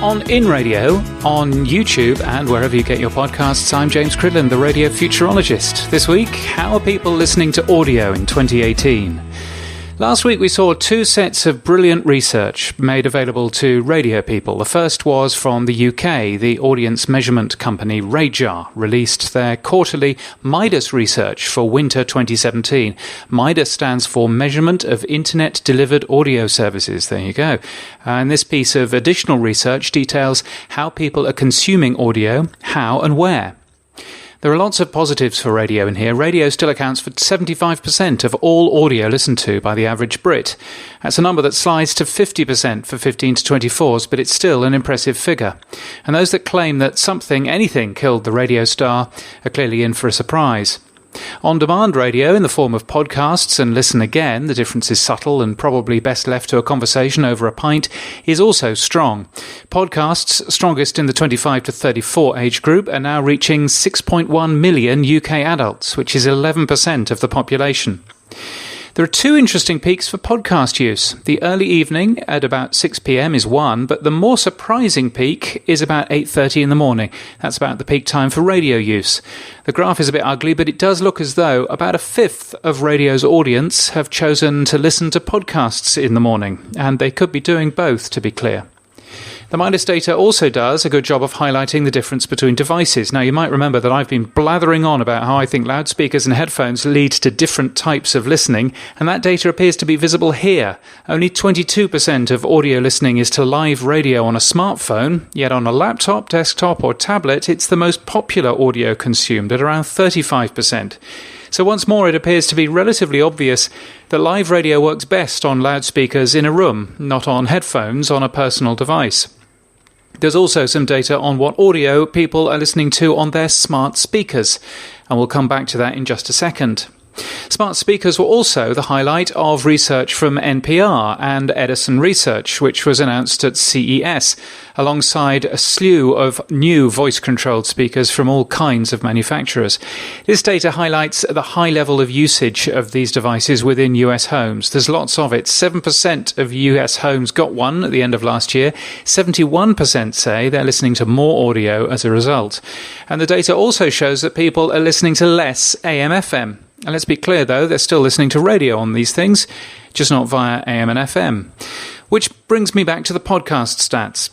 On In Radio, on YouTube, and wherever you get your podcasts, I'm James Cridland, the radio futurologist. This week, how are people listening to audio in 2018? Last week we saw two sets of brilliant research made available to radio people. The first was from the UK. The audience measurement company Radar released their quarterly Midas research for winter 2017. Midas stands for Measurement of Internet Delivered Audio Services. There you go. And this piece of additional research details how people are consuming audio, how and where. There are lots of positives for radio in here. Radio still accounts for 75% of all audio listened to by the average Brit. That's a number that slides to 50% for 15 to 24s, but it's still an impressive figure. And those that claim that anything killed the radio star are clearly in for a surprise. On-demand radio in the form of podcasts and listen again, the difference is subtle and probably best left to a conversation over a pint, is also strong. Podcasts, strongest in the 25 to 34 age group, are now reaching 6.1 million UK adults, which is 11% of the population. There are two interesting peaks for podcast use. The early evening at about 6 p.m. is one, but the more surprising peak is about 8:30 in the morning. That's about the peak time for radio use. The graph is a bit ugly, but it does look as though about a fifth of radio's audience have chosen to listen to podcasts in the morning, and they could be doing both, to be clear. The Midas data also does a good job of highlighting the difference between devices. Now, you might remember that I've been blathering on about how I think loudspeakers and headphones lead to different types of listening, and that data appears to be visible here. Only 22% of audio listening is to live radio on a smartphone, yet on a laptop, desktop or tablet, it's the most popular audio consumed at around 35%. So once more, it appears to be relatively obvious that live radio works best on loudspeakers in a room, not on headphones on a personal device. There's also some data on what audio people are listening to on their smart speakers, and we'll come back to that in just a second. Smart speakers were also the highlight of research from NPR and Edison Research, which was announced at CES, alongside a slew of new voice-controlled speakers from all kinds of manufacturers. This data highlights the high level of usage of these devices within US homes. There's lots of it. 7% of US homes got one at the end of last year. 71% say they're listening to more audio as a result. And the data also shows that people are listening to less AM/FM. And let's be clear, though, they're still listening to radio on these things, just not via AM and FM. Which brings me back to the podcast stats.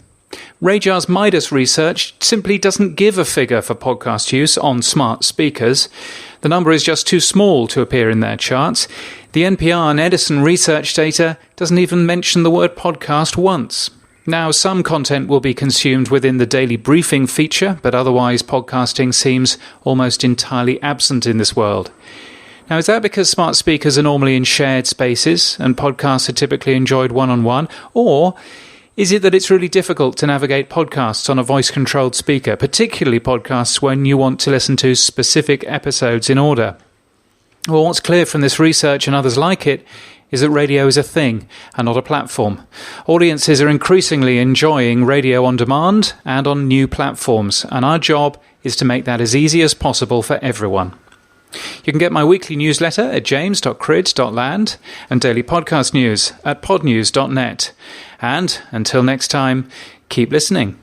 Radar's Midas research simply doesn't give a figure for podcast use on smart speakers. The number is just too small to appear in their charts. The NPR and Edison research data doesn't even mention the word podcast once. Now, some content will be consumed within the daily briefing feature, but otherwise podcasting seems almost entirely absent in this world. Now, is that because smart speakers are normally in shared spaces and podcasts are typically enjoyed one-on-one? Or is it that it's really difficult to navigate podcasts on a voice-controlled speaker, particularly podcasts when you want to listen to specific episodes in order? Well, what's clear from this research and others like it is that radio is a thing and not a platform. Audiences are increasingly enjoying radio on demand and on new platforms, and our job is to make that as easy as possible for everyone. You can get my weekly newsletter at james.crid.land and daily podcast news at podnews.net. And until next time, keep listening.